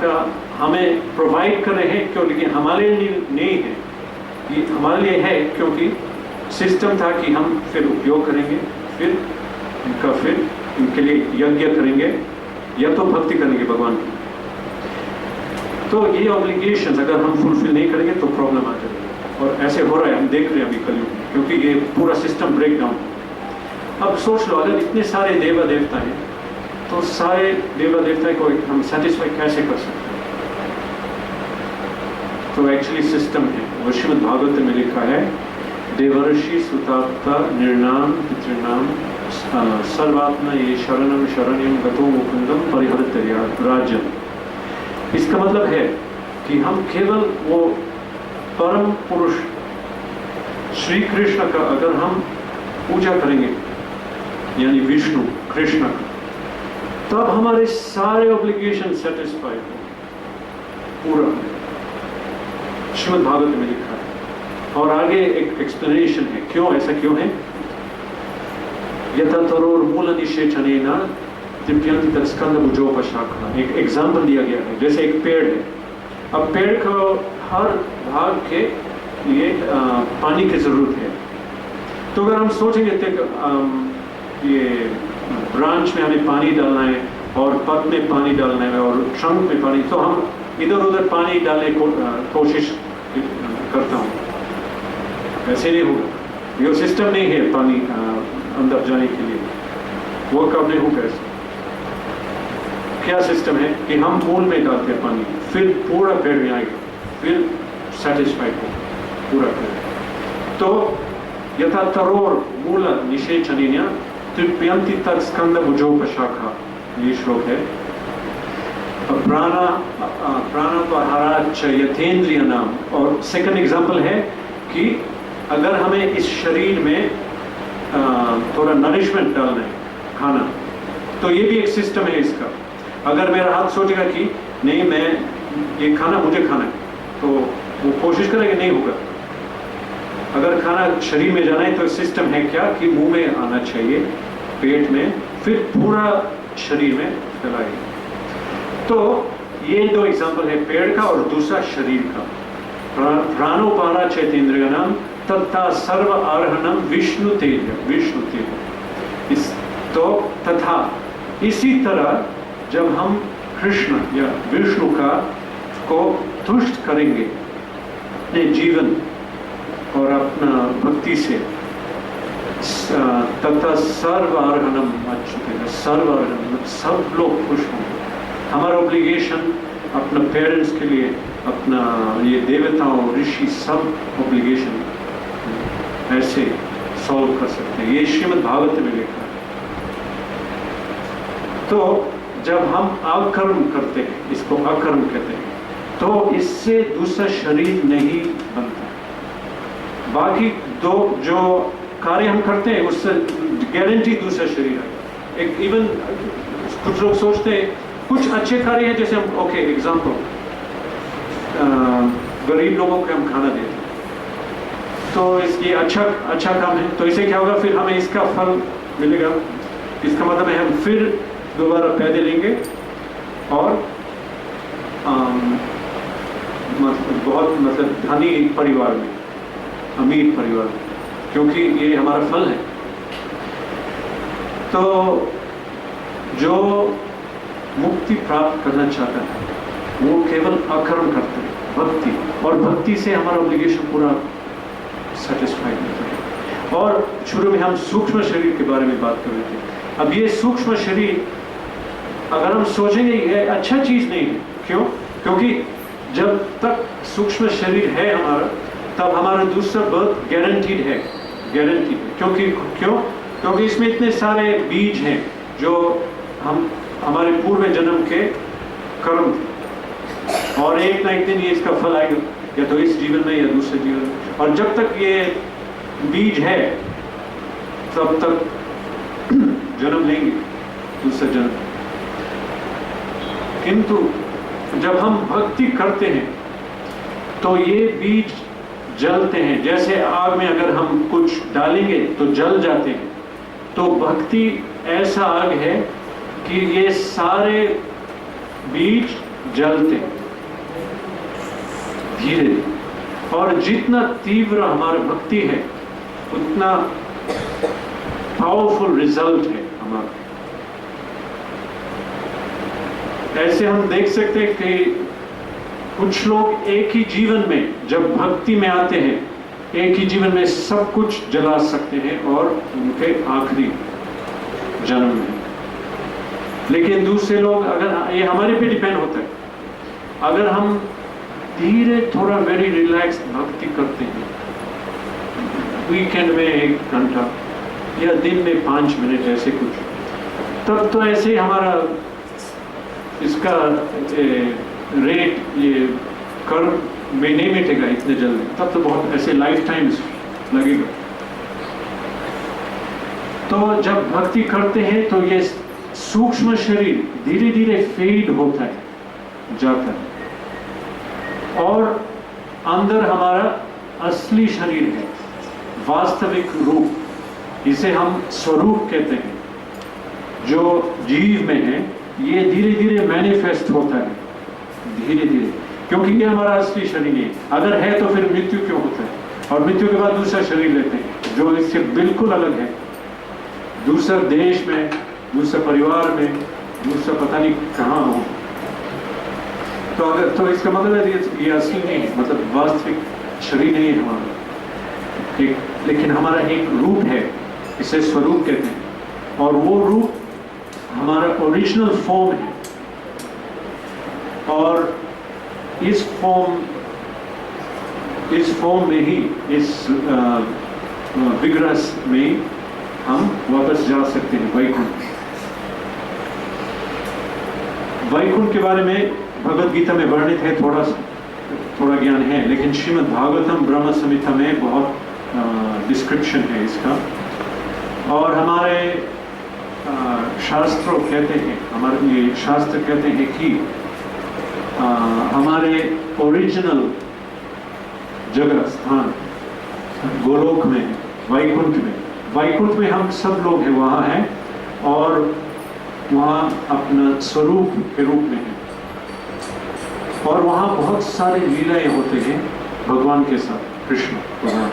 का हमें प्रोवाइड कर रहे हैं क्यों, लेकिन हमारे लिए नहीं है, ये हमारे लिए है क्योंकि सिस्टम था कि हम फिर उपयोग करेंगे, फिर इनके लिए यज्ञ करेंगे या तो भक्ति करेंगे भगवान की। तो ये ऑब्लिगेशंस अगर हम फुलफिल नहीं करेंगे तो प्रॉब्लम आ जाएगी, और ऐसे हो रहा है, हम देख रहे हैं अभी कलयुग में, क्योंकि ये पूरा सिस्टम ब्रेक डाउन। अब सोच लो, अगर इतने सारे देवा देवता हैं तो सारे देवा देवता को हम सेटिस्फाई कैसे कर सकते हैं? तो एक्चुअली सिस्टम है, वो श्रीमद् भागवत में लिखा है, देवर्षि सुताप्ता निर्णाम पितृणाम सर्वात्मा ये शरणम शरण्यम गतो मुकुंदम परिहरते राजन। इसका मतलब है कि हम केवल वो परम पुरुष श्री कृष्ण का अगर हम पूजा करेंगे, यानी विष्णु कृष्ण का, तब हमारे सारे ऑब्लिगेशन सेटिस्फाई हो पूरा। श्रीमद् भागवत में लिखा है, और आगे एक एक्सप्लेनेशन है क्यों ऐसा क्यों है। यथा तरोर मूल निषेचनेन दिव्यंति तत्स्कंद भुजोपशाखा, एक एग्जाम्पल दिया गया है, जैसे एक पेड़ है। अब पेड़ को हर भाग के लिए पानी की जरूरत है। तो अगर हम सोचेंगे ये ब्रांच में हमें पानी डालना है और पत्त में पानी डालना है और ट्रंक में पानी, तो हम इधर उधर पानी डालने को कोशिश करता हूँ, ऐसे नहीं होगा। ये सिस्टम नहीं है पानी अंदर जाने के लिए, वो कब नहीं होगा। ऐसे क्या सिस्टम है कि हम मूल में डालते हैं पानी, फिर पूरा पेड़ में आएगा, फिर सेटिस्फाइड हो पूरा पेड़। तो यथा तरोर मूल निषेचनीय तृप्यंति तत्स्कंद भुजोपशाखा, ये श्लोक है। प्राणापहाराच्च यथेन्द्रिय नाम। और सेकंड एग्जांपल है कि अगर हमें इस शरीर में थोड़ा नरिशमेंट डालना है, खाना, तो ये भी एक सिस्टम है इसका। अगर मेरा हाथ सोचेगा कि नहीं मैं ये खाना मुझे खाना है, तो वो कोशिश करेगा, नहीं होगा। अगर खाना शरीर में जाना है तो सिस्टम है क्या कि मुंह में आना चाहिए, पेट में, फिर पूरा शरीर में फैलाएगा। तो ये दो एग्जांपल है, पेड़ का और दूसरा शरीर का। प्राणोपारा चैतेन्द्रियनम तथा सर्व आरोहणम विष्णु तेज, विष्णु तेज। तो तथा इसी तरह जब हम कृष्ण या विष्णु को तुष्ट करेंगे अपने जीवन और अपना भक्ति से, तथा सर्व आरोहणम अच्युत, सर्व आरोहणम, सब लोग खुश होंगे। हमारा ऑब्लिगेशन अपना पेरेंट्स के लिए, अपना ये देवताओं ऋषि, सब ऑब्लिगेशन ऐसे सॉल्व कर सकते हैं। ये श्रीमद् भागवत में लिखा है। तो जब हम अकर्म करते हैं, इसको अकर्म कहते हैं, तो इससे दूसरा शरीर नहीं बनता। बाकी दो जो कार्य हम करते हैं उससे गारंटी दूसरा शरीर है। एक इवन कुछ लोग सोचते हैं कुछ अच्छे कार्य हैं, जैसे हम ओके एग्जांपल गरीब लोगों को हम खाना देते हैं, तो इसकी अच्छा काम है, तो इसे क्या होगा, फिर हमें इसका फल मिलेगा। इसका मतलब है हम फिर दोबारा पैदे लेंगे और बहुत धनी परिवार में, अमीर परिवार में, क्योंकि ये हमारा फल है। तो जो मुक्ति प्राप्त करना चाहता है वो केवल अकर्म करते हैं, भक्ति, और भक्ति से हमारा ऑब्लिगेशन पूरा सेटिस्फाइड होता है। और शुरू में हम सूक्ष्म शरीर के बारे में बात कर रहे थे। अब ये सूक्ष्म शरीर अगर हम सोचेंगे ये अच्छा चीज नहीं है, क्यों? क्योंकि जब तक सूक्ष्म शरीर है हमारा, तब हमारा दूसरा बर्थ गारंटीड है, गारंटीड है। क्योंकि इसमें इतने सारे बीज हैं जो हम हमारे पूर्व जन्म के कर्म थे, और एक ना एक दिन ये इसका फल आएगा, या तो इस जीवन में या दूसरे जीवन में। और जब तक ये बीज है तब तक जन्म लेंगे, दूसरा जन्म। किंतु जब हम भक्ति करते हैं तो ये बीज जलते हैं, जैसे आग में अगर हम कुछ डालेंगे तो जल जाते हैं। तो भक्ति ऐसा आग है कि ये सारे बीज जलते धीरे, और जितना तीव्र हमारा भक्ति है उतना पावरफुल रिजल्ट है हमारा। ऐसे हम देख सकते हैं कि कुछ लोग एक ही जीवन में जब भक्ति में आते हैं, एक ही जीवन में सब कुछ जला सकते हैं और उनके आखिरी जन्म में। लेकिन दूसरे लोग, अगर ये हमारे पे डिपेंड होता है, अगर हम धीरे थोड़ा वेरी रिलैक्स भक्ति करते हैं, वीकेंड में 1 घंटा या दिन में 5 मिनट ऐसे कुछ, तब तो ऐसे हमारा इसका रेट ये कर्व में नहीं मिटेगा इतने जल्दी, तब तो बहुत ऐसे लाइफ टाइम लगेगा। तो जब भक्ति करते हैं तो ये सूक्ष्म शरीर धीरे धीरे फेड होता है, जाता है, और अंदर हमारा असली शरीर है, वास्तविक रूप, इसे हम स्वरूप कहते हैं, जो जीव में है, ये धीरे धीरे मैनिफेस्ट होता है, धीरे धीरे, क्योंकि ये हमारा असली शरीर है। अगर है तो फिर मृत्यु क्यों होता है, और मृत्यु के बाद दूसरा शरीर लेते हैं जो इससे बिल्कुल अलग है, दूसरा देश में, दूसरे परिवार में, दूसरा पता नहीं कहाँ हो। तो अगर तो इसका मतलब है ये असली नहीं है, मतलब वास्तविक शरीर नहीं है हमारा, लेकिन हमारा एक रूप है, इसे स्वरूप कहते हैं, और वो रूप हमारा ओरिजिनल फॉर्म है, और इस फॉर्म में ही, इस विग्रह में हम वापस जा सकते हैं वैकुंठ। वैकुंठ के बारे में भगवद गीता में वर्णित है, थोड़ा ज्ञान है, लेकिन श्रीमद् भागवतम ब्रह्म संहिता में बहुत डिस्क्रिप्शन है इसका। और हमारे शास्त्रों कहते हैं, हमारे ये शास्त्र कहते हैं कि हमारे ओरिजिनल जगह स्थान गोलोक में, वैकुंठ में हम सब लोग हैं, वहाँ हैं, और वहाँ अपना स्वरूप के रूप में है, और वहाँ बहुत सारे लीलाएं होते हैं भगवान के साथ, कृष्ण भगवान,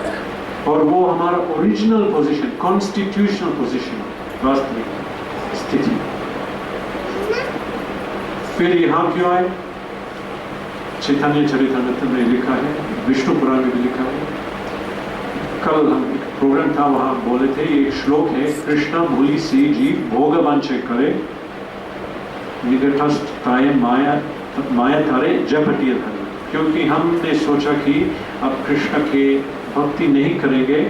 और वो हमारा ओरिजिनल पोजीशन, कॉन्स्टिट्यूशनल पोजीशन, वास्तविक स्थिति। फिर यहाँ क्यों आए? चैतन्य चरितामृत में लिखा है, विष्णु पुराण में भी लिखा है। कल हम प्रोग्राम था, वहाँ बोले थे, एक श्लोक है, कृष्ण भूलि से जीव भोग वांछे करे, निकटस्थाय माया तारे जपटिय धरे। क्योंकि हमने सोचा कि अब कृष्ण के भक्ति नहीं करेंगे,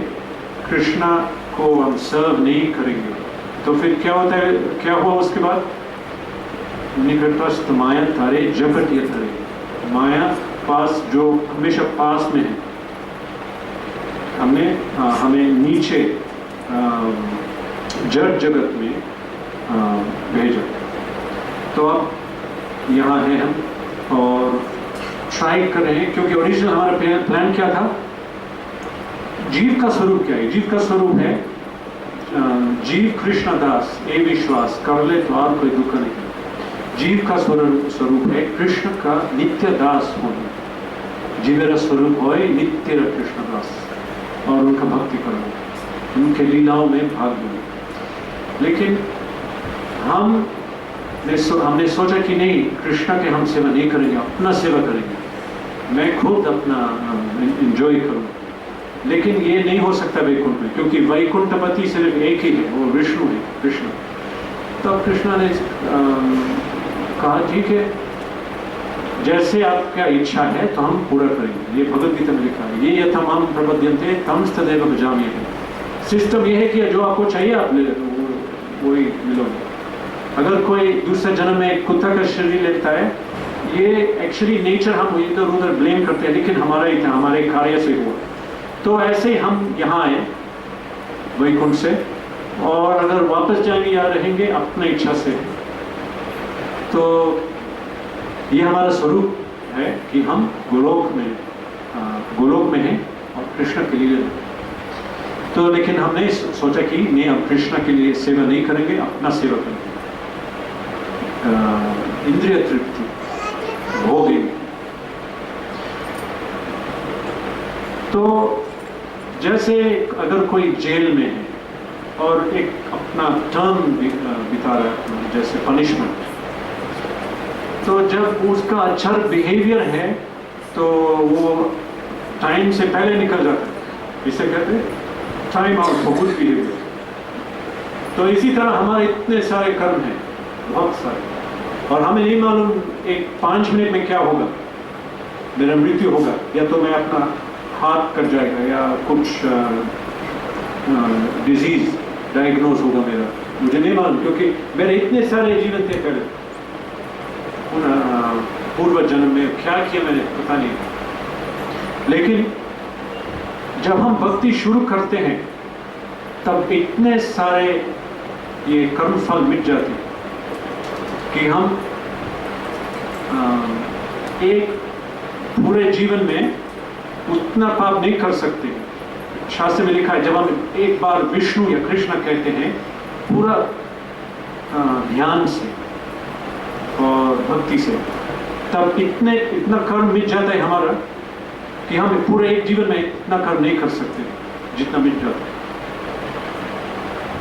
कृष्णा को हम सर्व नहीं करेंगे, तो फिर क्या होता है, क्या हुआ उसके बाद? निकटस्थ माया तारे जपटिय धरे, माया पास, जो हमेशा पास में है, हमें नीचे जड़ जगत में भेजा। तो अब यहाँ है हम, और ट्राई कर रहे हैं, क्योंकि ओरिजिनल हमारा प्लान क्या था, जीव का स्वरूप क्या है? जीव का स्वरूप है जीव कृष्ण दास ए विश्वास कर ले तो और कोई दुख नहीं। जीव का स्वरूप है कृष्ण का नित्य दास होना, जीवेरा स्वरूप हो नित्य कृष्ण दास, और उनका भक्ति करना, उनके लीलाओं में भाग लेना। लेकिन हमने सोचा कि नहीं, कृष्ण के हम सेवा नहीं करेंगे, अपना सेवा करेंगे, मैं खुद अपना एंजॉय करूँगा। लेकिन ये नहीं हो सकता वैकुंठ में, क्योंकि वैकुंठपति सिर्फ एक ही है, वो विष्णु है, कृष्ण। तब कृष्ण ने कहा, ठीक है, जैसे आपका इच्छा है तो हम पूरा करेंगे। ये भगवद गीता में लिखा है, ये यथामाम प्रपद्यन्ते तम तदेव भजाम्यहम्। सिस्टम ये है कि जो आपको चाहिए आप ले वही मिलोगे। अगर कोई दूसरे जन्म में कुत्ता का शरीर लेता है, ये एक्चुअली नेचर, हम इधर उधर ब्लेम करते हैं, लेकिन हमारा ही था, हमारे कार्य से हुआ। तो ऐसे ही हम यहाँ आए वैकुंठ से, और अगर वापस जाएंगे या रहेंगे अपनी इच्छा से। तो ये हमारा स्वरूप है कि हम गोलोक में हैं और कृष्ण के लिए। तो लेकिन हमने सोचा कि नहीं, अब कृष्ण के लिए सेवा नहीं करेंगे, अपना सेवा करेंगे, इंद्रिय तृप्ति। भोगेंगे। तो जैसे अगर कोई जेल में है और एक अपना टर्म बिता रहा है, जैसे पनिशमेंट, तो जब उसका अच्छा बिहेवियर है तो वो टाइम से पहले निकल जाता है, इसे कहते हैं time out for good behaviour. तो इसी तरह हमारे इतने सारे कर्म हैं, बहुत सारे, और हमें नहीं मालूम एक 5 मिनट में क्या होगा, मेरा मृत्यु होगा, या तो मैं अपना हाथ कट जाएगा, या कुछ डिजीज डायग्नोज होगा मेरा, मुझे नहीं मालूम, क्योंकि मेरे इतने सारे जीवन थे पहले, पूर्व जन्म में क्या किया मैंने पता नहीं। लेकिन जब हम भक्ति शुरू करते हैं तब इतने सारे ये कर्म फल मिट जाते हैं कि हम एक पूरे जीवन में उतना पाप नहीं कर सकते। शास्त्र में लिखा है, जब हम एक बार विष्णु या कृष्ण कहते हैं पूरा ध्यान से और भक्ति से, तब इतना कर्म मिट जाता है हमारा कि हम पूरे एक जीवन में इतना कर्म नहीं कर सकते जितना मिट जाता है।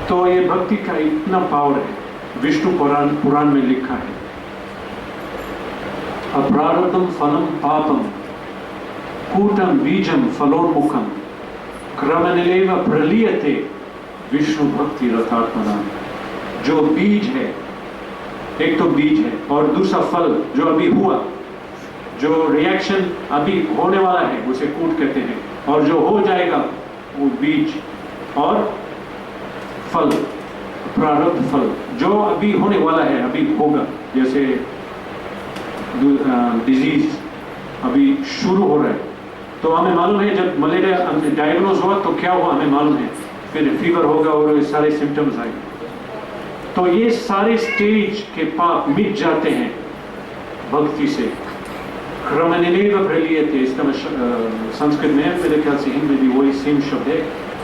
तो ये भक्ति का इतना पावर है, विष्णु पुराण में लिखा है, अप्रारब्धम फलम पापम कूटम बीजम फलोन्मुखम क्रमनिलेव प्रलीयते विष्णु भक्ति रथात्मना। जो बीज है, एक तो बीज है, और दूसरा फल जो अभी हुआ, जो रिएक्शन अभी होने वाला है उसे कूट कहते हैं, और जो हो जाएगा वो बीज, और फल प्रारब्ध फल जो अभी होने वाला है, अभी होगा, जैसे डिजीज अभी शुरू हो रहा है। तो हमें मालूम है जब मलेरिया डायग्नोज हुआ तो क्या हुआ हमें मालूम है, फिर फीवर होगा और सारे सिम्टम्स आएंगे। तो ये सारे स्टेज के पाप मिट जाते हैं भक्ति से। क्रमनिलेव प्रलीयते, इसका संस्कृत में मेरे ख्याल से हिंदी में वही सेम शब्द है,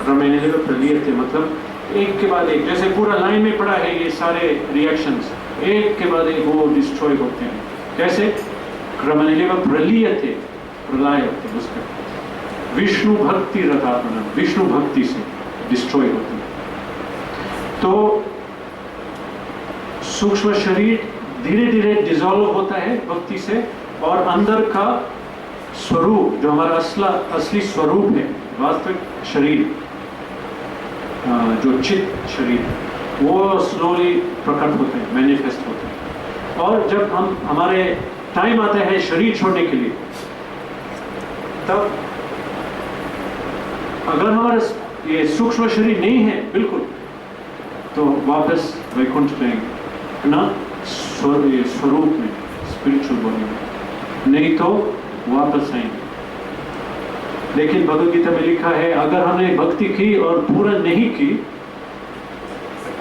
क्रमनिलेव प्रलीयते, मतलब एक के बाद एक, जैसे पूरा लाइन में पड़ा है ये सारे रिएक्शंस, एक के बाद एक वो डिस्ट्रॉय होते हैं। कैसे? क्रमनिलेव प्रलीयते, प्रलय होते हैं उसका। विष्णु भक्ति रथात्मना, विष्णु भक्ति से डिस्ट्रॉय होते हैं। तो सूक्ष्म शरीर धीरे धीरे डिसॉल्व होता है भक्ति से, और अंदर का स्वरूप जो हमारा असली स्वरूप है, वास्तविक शरीर, जो चित्त शरीर, वो स्लोली प्रकट होते हैं, मैनिफेस्ट होते हैं। और जब हम हमारे टाइम आता है शरीर छोड़ने के लिए, तब अगर हमारा ये सूक्ष्म शरीर नहीं है बिल्कुल, तो वापस वैकुंठ जाएंगे ना, स्वरूप में, स्पिरिचुअल बॉडी में, नहीं तो वापस आएंगे। लेकिन भगवद गीता में लिखा है, अगर हमने भक्ति की और पूरा नहीं की,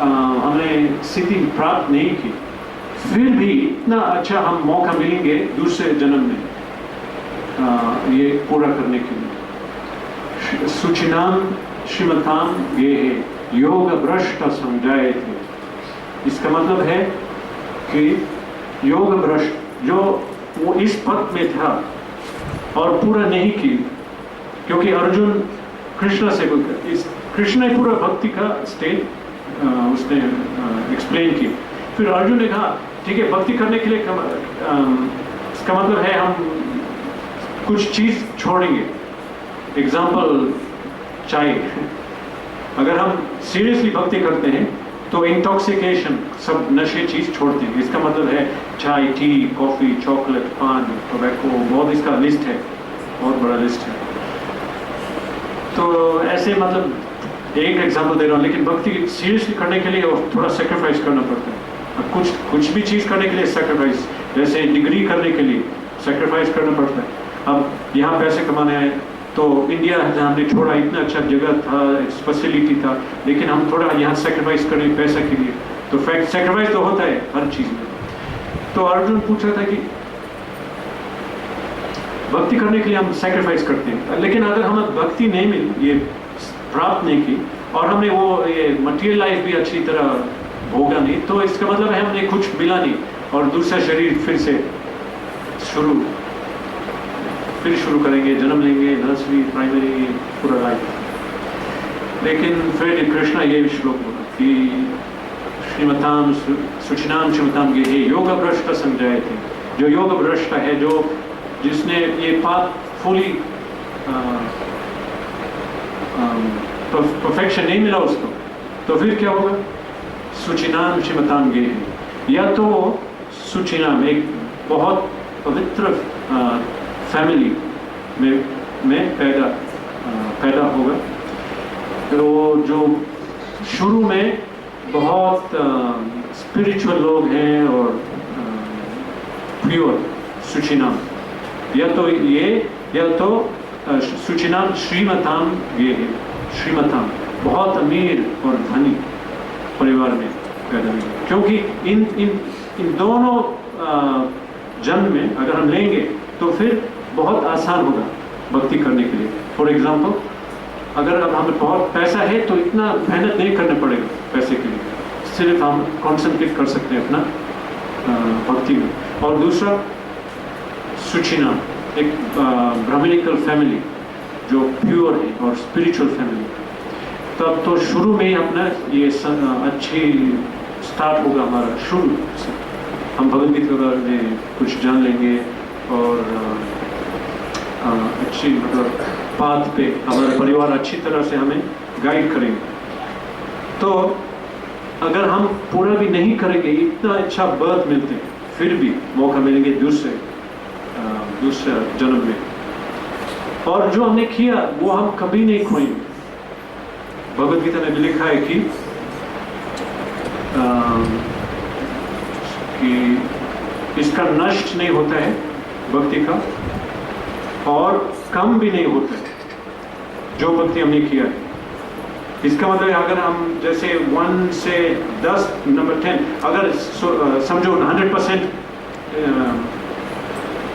हमने स्थिति प्राप्त नहीं की, फिर भी इतना अच्छा हम मौका मिलेंगे दूसरे जन्म में ये पूरा करने के लिए। सुचिनाम श्रीमताम ये है योग भ्रष्ट समझाए थे। इसका मतलब है कि योग भ्रष्ट जो वो इस पद में था और पूरा नहीं की, क्योंकि अर्जुन कृष्ण से, कृष्ण ने पूरा भक्ति का स्टेज उसने एक्सप्लेन की। फिर अर्जुन ने कहा ठीक है, भक्ति करने के लिए इसका मतलब है हम कुछ चीज छोड़ेंगे। एग्जाम्पल चाय, अगर हम सीरियसली भक्ति करते हैं तो इंटॉक्सिकेशन, सब नशे चीज छोड़ते हैं। इसका मतलब है चाय, टी, कॉफी, चॉकलेट, पान, टोबैको, बहुत इसका लिस्ट है, बहुत बड़ा लिस्ट है। तो ऐसे मतलब एक एग्जाम्पल दे रहा हूँ, लेकिन भक्ति सीरियसली करने के लिए थोड़ा सेक्रीफाइस करना पड़ता है। कुछ भी चीज करने के लिए सेक्रीफाइस, जैसे डिग्री करने के लिए सेक्रीफाइस करना पड़ता है। अब यहाँ पैसे कमाने आए तो इंडिया हमने छोड़ा, इतना अच्छा जगह था, फैसिलिटी था, लेकिन हम थोड़ा यहाँ सेक्रीफाइस करें पैसा के लिए, तो फैक्ट सेक्रीफाइस तो होता है हर चीज में। तो अर्जुन पूछा था कि भक्ति करने के लिए हम सेक्रीफाइस करते हैं, लेकिन अगर हमें भक्ति नहीं मिली, ये प्राप्त नहीं की, और हमने वो ये मटेरियल लाइफ भी अच्छी तरह भोगा नहीं, तो इसका मतलब है हमने कुछ मिला नहीं, और दूसरा शरीर फिर से फिर शुरू करेंगे, जन्म लेंगे, नर्सरी, प्राइमरी, पूरा लाइफ। लेकिन फिर कृष्णा ये श्लोक बोला कि श्रीमताम सुचिनाम श्रीमताम गेहे योग भ्रष्ट संजय थे, जो योग भ्रष्ट है, जिसने ये पाथ फुली परफेक्शन नहीं मिला उसको, तो फिर क्या होगा? सुचिनाम श्रीमताम गेहे, या तो सुचिनाम एक बहुत पवित्र फैमिली में पैदा होगा, तो जो शुरू में बहुत स्पिरिचुअल लोग हैं और प्योर सुचिनाम, या तो सुचिनाम श्रीमताम ये है, श्रीमताम बहुत अमीर और धनी परिवार में पैदा हुए, क्योंकि इन दोनों जन्म में अगर हम लेंगे तो फिर बहुत आसान होगा भक्ति करने के लिए। फॉर एग्जाम्पल, अगर अब हमें बहुत पैसा है तो इतना मेहनत नहीं करना पड़ेगा पैसे के लिए, सिर्फ हम कॉन्सेंट्रेट कर सकते हैं अपना भक्ति में। और दूसरा सुचिनाम, एक ब्राह्मणिकल फैमिली जो प्योर है और स्पिरिचुअल फैमिली, तब तो शुरू में ही अपना ये अच्छी स्टार्ट होगा हमारा शुरू से। हम भगवदगीता में कुछ जान लेंगे और अच्छी मतलब पाथ पे हमारा परिवार अच्छी तरह से हमें गाइड करेंगे। तो अगर हम पूरा भी नहीं करेंगे, इतना अच्छा बर्थ मिलते फिर भी मौका मिलेंगे दूसरे जन्म में, और जो हमने किया वो हम कभी नहीं खोएंगे। भगवदगीता में भी लिखा है कि इसका नष्ट नहीं होता है भक्ति का, और कम भी नहीं होता है जो भक्ति हमने किया है। इसका मतलब अगर हम जैसे 1 से 10 नंबर 10 अगर समझो 100%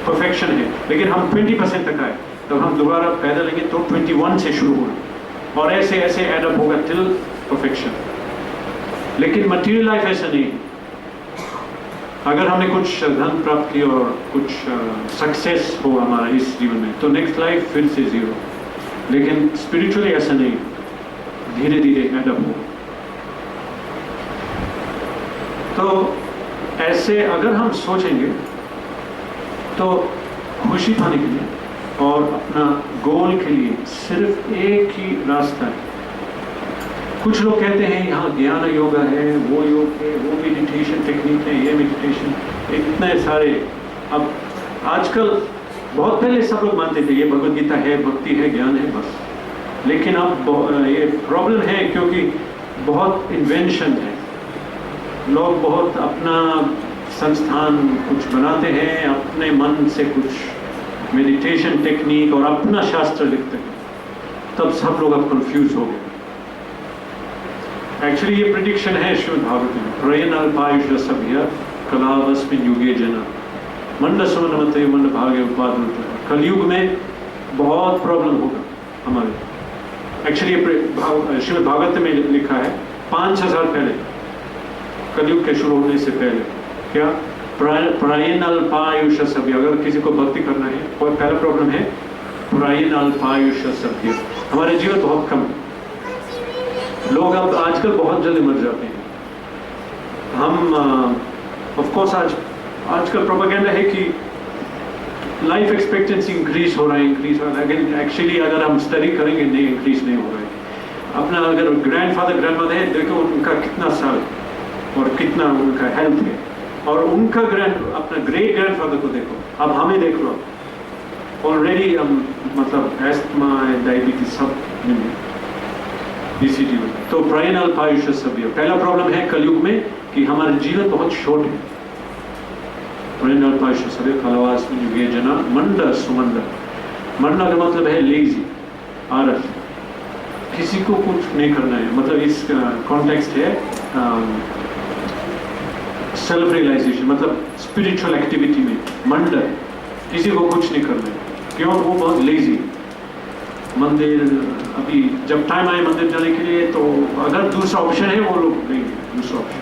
परफेक्शन है, लेकिन हम 20% तक आए, तब हम दोबारा पैदा लेंगे तो 21 से शुरू होगा, और ऐसे ऐसे एडअप होगा टिल परफेक्शन। लेकिन मटेरियल लाइफ ऐसा नहीं है। अगर हमने कुछ धन प्राप्त किया और कुछ सक्सेस हो हमारा इस जीवन में, तो नेक्स्ट लाइफ फिर से 0। लेकिन स्पिरिचुअली ऐसा नहीं, धीरे धीरे एडअप हो। तो ऐसे अगर हम सोचेंगे तो खुशी पाने के लिए और अपना गोल के लिए सिर्फ एक ही रास्ता है। कुछ लोग कहते हैं यहाँ ज्ञान योगा है, वो योग है, वो मेडिटेशन टेक्निक है, ये मेडिटेशन, इतने सारे। अब आजकल, बहुत पहले सब लोग मानते थे ये भगवद गीता है, भक्ति है, ज्ञान है, बस। लेकिन अब ये प्रॉब्लम है क्योंकि बहुत इन्वेंशन है, लोग बहुत अपना संस्थान कुछ बनाते हैं, अपने मन से कुछ मेडिटेशन टेक्निक और अपना शास्त्र लिखते हैं, तब सब लोग अब कंफ्यूज हो गए। एक्चुअली ये प्रेडिक्शन है श्रीमद् भागवत में, प्रयन अल्पायुष सभ्य कलावस्मिन् युगे जना मंड सुमन मत मंड भाग्य उत्पादन। कलयुग में बहुत प्रॉब्लम होगा हमारे। एक्चुअली ये श्रीमद् भागवत में लिखा है 5000 पहले, कलयुग के शुरू होने से पहले, क्या प्रयन अल्पायुष सभ्य। अगर किसी को भक्ति करना है, कोई पहला प्रॉब्लम है प्रयन अल्पायुष सभ्य, हमारे जीवन बहुत कम। लोग अब आजकल बहुत जल्दी मर जाते हैं। हम ऑफ कोर्स आजकल प्रोपेगेंडा है कि लाइफ एक्सपेक्टेंसी इंक्रीज हो रहा है, लेकिन एक्चुअली अगर हम स्टडी करेंगे नहीं, इंक्रीज नहीं हो रहा है। अपना अगर ग्रैंडफादर ग्रैंडमदर है, देखो उनका कितना साल और कितना उनका हेल्थ है, और उनका अपना ग्रेट ग्रैंडफादर को देखो, अब हमें देख लो, ऑलरेडी हम मतलब एस्थमा, डायबिटीज सब इसी जीवन। तो प्रयन अल्पायुष सभ्य, पहला प्रॉब्लम है कलयुग में कि हमारे जीवन बहुत शॉर्ट है। प्रयन अल्पायुष सभ्य कलावस्मिन् युगे जना मंड सुमंड। मंड का मतलब है लेजी, आलस, किसी को कुछ नहीं करना है। मतलब इस कॉन्टेक्स्ट है सेल्फ रियलाइजेशन, मतलब स्पिरिचुअल एक्टिविटी में मंड, किसी को कुछ नहीं करना है। क्यों? वो बहुत लेजी। मंदिर अभी जब टाइम आए मंदिर जाने के लिए, तो अगर दूसरा ऑप्शन है वो लोग लेंगे दूसरा ऑप्शन।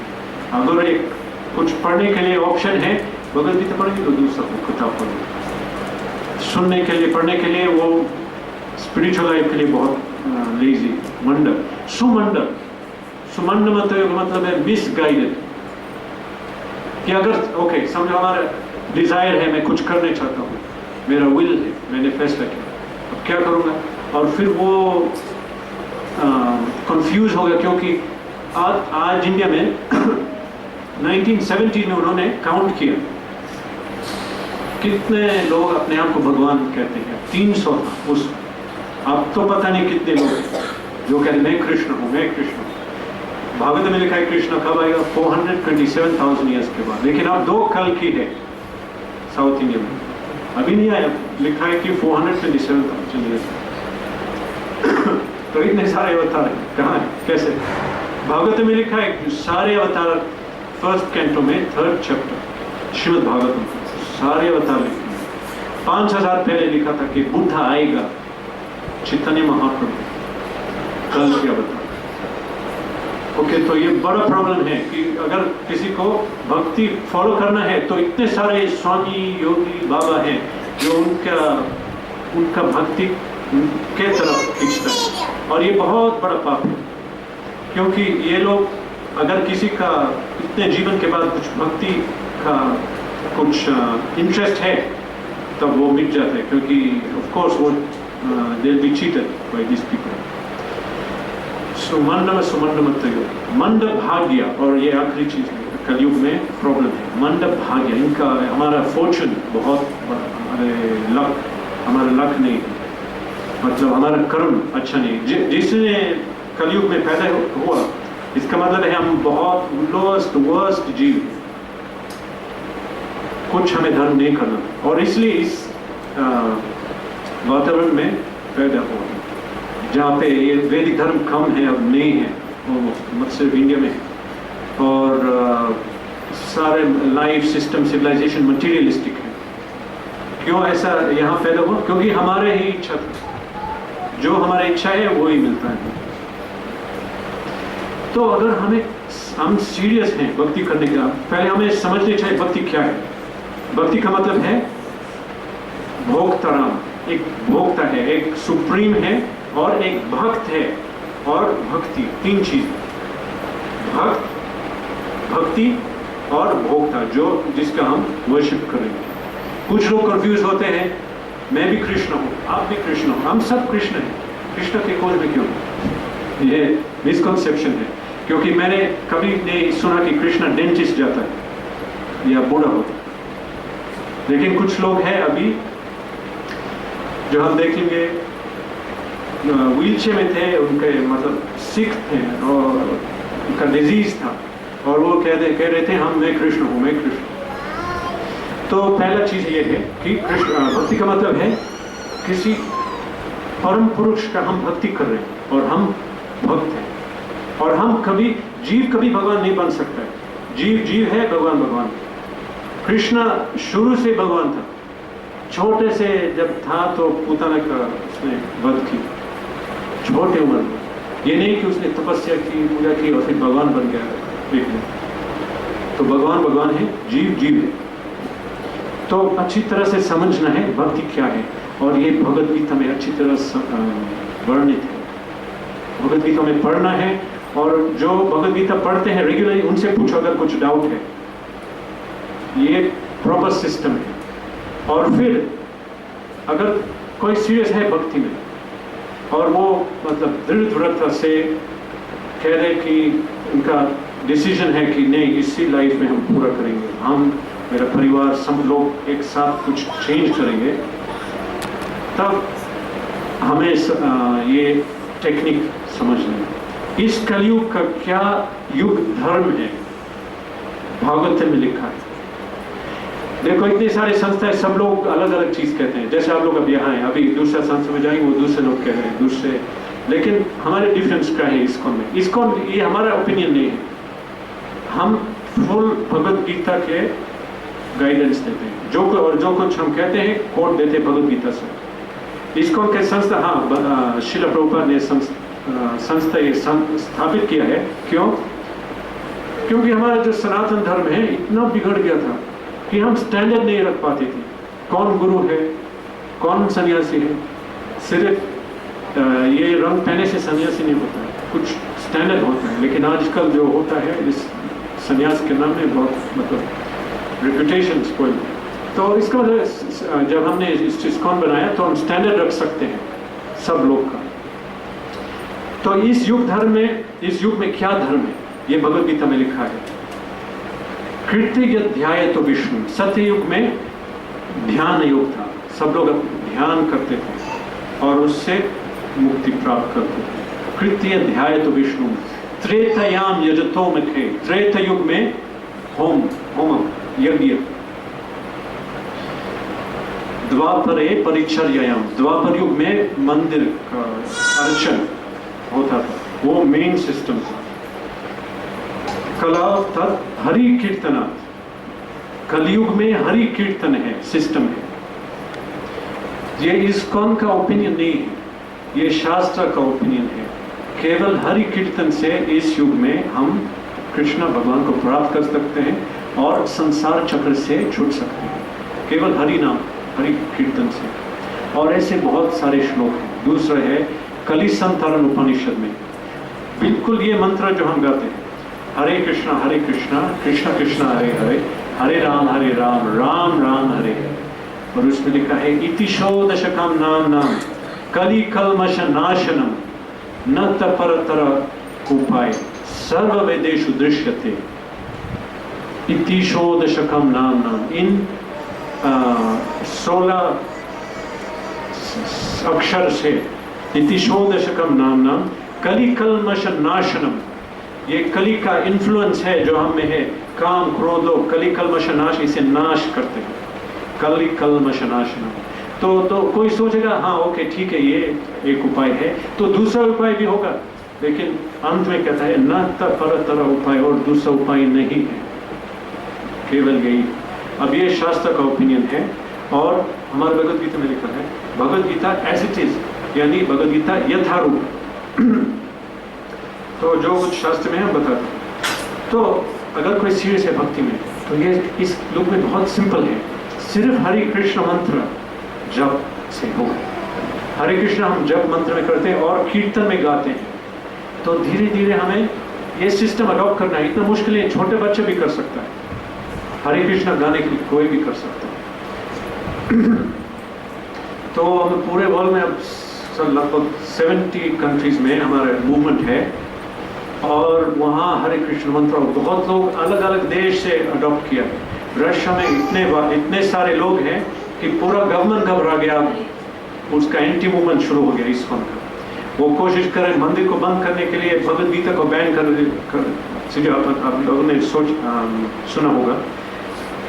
अगर एक कुछ पढ़ने के लिए ऑप्शन है भगवद गीता पढ़ेंगे तो दूसरा किताब पढ़ेंगे। सुनने के लिए, पढ़ने के लिए वो स्पिरिचुअल लाइफ के लिए बहुत लेजी। मंडल, सुमंडल, सुमंड मतलब है मिसगाइडेड, कि अगर ओके समझो हमारा डिजायर है, मैं कुछ करने चाहता हूँ, मेरा विल है, मैंने फैसला किया, अब क्या करूँगा, और फिर वो कंफ्यूज हो गया, क्योंकि आज इंडिया में 1970 में उन्होंने काउंट किया कितने लोग अपने आप को भगवान कहते हैं। 300 था उस, अब तो पता नहीं कितने लोग जो कहते मैं कृष्ण हूँ, मैं कृष्ण हूँ। भागवत में लिखा है कृष्ण कब आएगा? 427,000 ईयर्स के बाद। लेकिन अब 2 कल की है साउथ इंडिया में, अभी नहीं आया, लिखा है कि 427,000 ईयर्स। तो इतने सारे अवतार हैं, कहाँ है, कैसे? भागवत में लिखा है सारे अवतार, फर्स्ट कैंटो में 3rd चैप्टर श्रीमद् भागवतम, सारे अवतार लिखे हैं। 5000 पहले लिखा था कि बुद्ध आएगा, चैतन्य महाप्रभु कल के अवतार। ओके, तो ये बड़ा प्रॉब्लम है कि अगर किसी को भक्ति फॉलो करना है तो इतने सारे स्वामी योगी बाबा हैं जो उनका भक्ति के तरफ खींचता है, और ये बहुत बड़ा पाप है, क्योंकि ये लोग अगर किसी का इतने जीवन के बाद कुछ भक्ति का कुछ इंटरेस्ट है तब वो मिट जाता है, क्योंकि ऑफ कोर्स वो they will be cheated by this people. मंड भाग्य, और ये आखिरी चीज है कलयुग में प्रॉब्लम है, मंड भाग्य। इनका हमारा फॉर्चून बहुत, हमारा लक नहीं, मतलब हमारा कर्म अच्छा नहीं। जिसने कलयुग में पैदा हुआ, इसका मतलब है हम बहुत लोएस्ट वर्स्ट जीव, कुछ हमें धर्म नहीं करना, और इसलिए इस वातावरण में पैदा हुआ जहाँ पे ये वैदिक धर्म कम है, अब नहीं है, मतलब सिर्फ इंडिया में, और सारे लाइफ सिस्टम सिविलाइजेशन मटीरियलिस्टिक है। क्यों ऐसा यहाँ पैदा हुआ? क्योंकि हमारे ही इच्छा, जो हमारी इच्छा है वो ही मिलता है। तो अगर हम सीरियस हैं भक्ति करने का, पहले हमें समझना चाहिए भक्ति क्या है। भक्ति का मतलब है भोक्ताराम, एक भोक्ता है, एक सुप्रीम है, और एक भक्त है, और भक्ति, 3 चीज, भक्त, भक्ति और भोक्ता, जो जिसका हम वर्शिप करेंगे। कुछ लोग कंफ्यूज होते हैं, मैं भी कृष्ण हूँ, आप भी कृष्ण हो, हम सब कृष्ण हैं, कृष्ण के खोज में क्यों? ये मिसकंसेप्शन है, क्योंकि मैंने कभी नहीं सुना कि कृष्ण डेंटिस्ट जाता है या बूढ़ा होता है। लेकिन कुछ लोग हैं अभी जो हम देखेंगे व्हीलचेयर में थे, उनके मतलब सिक थे और उनका डिजीज था, और वो कह रहे थे मैं कृष्ण हूँ, मैं कृष्ण। तो पहला चीज ये है कि भक्ति का मतलब है किसी परम पुरुष का हम भक्ति कर रहे हैं, और हम भक्त हैं, और हम जीव कभी भगवान नहीं बन सकता है। जीव है, भगवान भगवान। कृष्ण शुरू से भगवान था, छोटे से जब था तो पूतना का उसने वध की, छोटे उम्र में। ये नहीं कि उसने तपस्या की, पूजा की और फिर भगवान बन गया। तो भगवान भगवान है, जीव है। तो अच्छी तरह से समझना है भक्ति क्या है, और ये भगवद गीता में अच्छी तरह वर्णित है। भगवद गीता में पढ़ना है, और जो भगवद गीता पढ़ते हैं रेगुलरली उनसे पूछो अगर कुछ डाउट है। ये प्रॉपर सिस्टम है। और फिर अगर कोई सीरियस है भक्ति में, और वो मतलब दृढ़ता से कह रहे कि उनका डिसीजन है कि नहीं, इसी लाइफ में हम पूरा करेंगे, हम मेरा परिवार सब लोग एक साथ कुछ चेंज करेंगे, तब हमें ये टेक्निक समझना है। इस कलयुग का क्या युग धर्म है, भागवत में लिखा है। देखो इतने सारे संस्थाएं, सब लोग अलग अलग चीज कहते हैं। जैसे आप लोग अब यहाँ हैं, अभी दूसरा संस्था में जाएंगे, वो दूसरे लोग कह रहे हैं दूसरे, लेकिन हमारे डिफरेंस क्या है इस्कॉन में? इस्कॉन ये हमारा ओपिनियन नहीं है, हम फुल भगवद गीता के गाइडेंस देते हैं, जो कुछ हम कहते हैं कोट देते हैं भगवद गीता से। इस्कॉन के संस्था, हाँ, श्रील प्रभुपाद ने संस्था ये स्थापित किया है। क्यों? क्योंकि हमारा जो सनातन धर्म है इतना बिगड़ गया था, कि हम स्टैंडर्ड नहीं रख पाते थे, कौन गुरु है, कौन सन्यासी है। सिर्फ ये रंग पहने से सन्यासी नहीं होता है, कुछ स्टैंडर्ड होता है। लेकिन आजकल जो होता है इस सन्यास के नाम में बहुत मतलब रेपुटेशन स्पॉइल। तो इसका मतलब जब हमने इस्कॉन बनाया तो हम स्टैंडर्ड रख सकते हैं सब लोग का। तो इस युग में क्या धर्म है, ये भगवद गीता में लिखा है। कृत्य ध्याय तो विष्णु, सत्य युग में ध्यान योग था, सब लोग ध्यान करते थे और उससे मुक्ति प्राप्त करते थे। कृत्य ध्याय तो विष्णु, त्रेतयाम यजतो मुखे, त्रेता युग में होम यज्ञ, द्वापरे परिचर्यायाम, द्वापर युग में मंदिर का अर्चन होता था, वो मेन सिस्टम था। कला तत् हरि कीर्तना, कलयुग में हरि कीर्तन है, सिस्टम है। ये इस्कॉन का ओपिनियन नहीं है, ये शास्त्र का ओपिनियन है। केवल हरि कीर्तन से इस युग में हम कृष्ण भगवान को प्राप्त कर सकते हैं और संसार चक्र से छूट सकते हैं, केवल हरि नाम, हरि कीर्तन से। और ऐसे बहुत सारे श्लोक हैं। दूसरा है कलि संतरण उपनिषद में बिल्कुल ये मंत्र जो हम गाते हैं, हरे कृष्णा कृष्ण कृष्ण हरे हरे, हरे राम राम राम हरे हरे। और उसमें लिखा है इतिशो दशकम नाम कलि कल्मष नाशनम न तपरतर उपाय सर्व वेदेषु दृश्यते। इतिशो दशकम नाम, इन 16 अक्षर से इतिशो दशकम नाम कलि कल्मष नाशनम, ये कलि का इन्फ्लुएंस है जो हम में है, काम क्रोधो कलि कल्मष नाश, इसे नाश करते हैं, कलि कल्मष नाशनम। तो कोई सोचेगा हाँ ओके ठीक है, ये एक उपाय है, तो दूसरा उपाय भी होगा। लेकिन अंत में कहता है न परतर उपाय, और दूसरा उपाय नहीं है, केवल यही। अब ये शास्त्र का ओपिनियन है और हमारे भगवद गीता में लिखा है, Bhagavad Gita as it is, यानी भगवद गीता यथारूप। तो जो कुछ शास्त्र में हम बताते हैं। तो अगर कोई सीरियस है भक्ति में, तो ये इस लोक में बहुत सिंपल है, सिर्फ हरे कृष्ण मंत्र जप से हो। हरे कृष्ण हम जप मंत्र में करते हैं और कीर्तन में गाते हैं। तो धीरे धीरे हमें ये सिस्टम अडॉप्ट करना है। इतना मुश्किल है, छोटे बच्चे भी कर सकता है, हरे कृष्ण गाने के लिए कोई भी कर सकता है। तो हम पूरे वर्ल्ड में अब लगभग 70 कंट्रीज में हमारा मूवमेंट है और वहाँ हरे कृष्ण मंत्र बहुत लोग अलग अलग देश से अडॉप्ट किया है। रशिया में इतने सारे लोग हैं कि पूरा गवर्नमेंट घबरा गया, उसका एंटी मूवमेंट शुरू हो गया इस्कॉन का। वो कोशिश करें मंदिर को बंद करने के लिए, भगवद गीता को बैन कर आप लोगों ने सुना होगा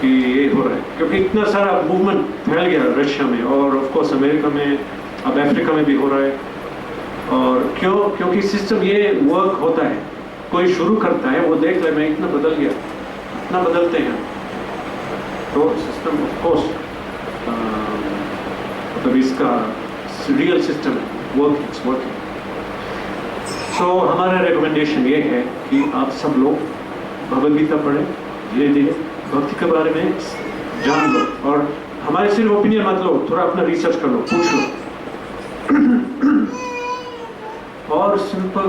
कि ये हो रहा है, क्योंकि इतना सारा मूवमेंट फैल गया रशिया में और ऑफ कोर्स अमेरिका में, अब अफ्रीका में भी हो रहा है। और क्योंकि सिस्टम ये वर्क होता है, कोई शुरू करता है, वो देख ले मैं इतना बदल गया, इतना बदलते हैं, तो सिस्टम ऑफ कोर्स मतलब इसका रियल सिस्टम इट्स वर्किंग। सो हमारा रिकमेंडेशन ये है कि आप सब लोग भगवद गीता पढ़ें, धीरे धीरे भक्ति के बारे में जान लो और हमारे सिर्फ ओपिनियन मत लो, थोड़ा अपना रिसर्च कर लो, पूछ लो। और सिंपल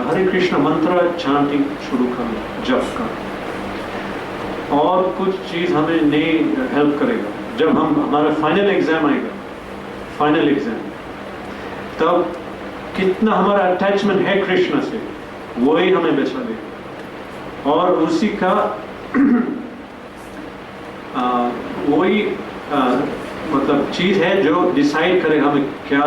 हरे कृष्ण मंत्र चांटिंग शुरू कर लो, जप का। और कुछ चीज हमें नहीं हेल्प करेगा, जब हमारा फाइनल एग्जाम आएगा, फाइनल एग्जाम, तब कितना हमारा अटैचमेंट है कृष्ण से, वही हमें बचा देगा। और उसी का वही मतलब चीज है जो डिसाइड करेगा हमें क्या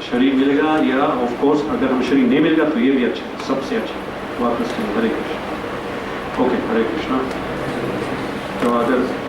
शरीर मिलेगा, या ऑफ कोर्स अगर हमें शरीर नहीं मिलेगा तो ये भी अच्छा, सबसे अच्छा वापस हरे कृष्ण। ओके, हरे कृष्ण। तो अगर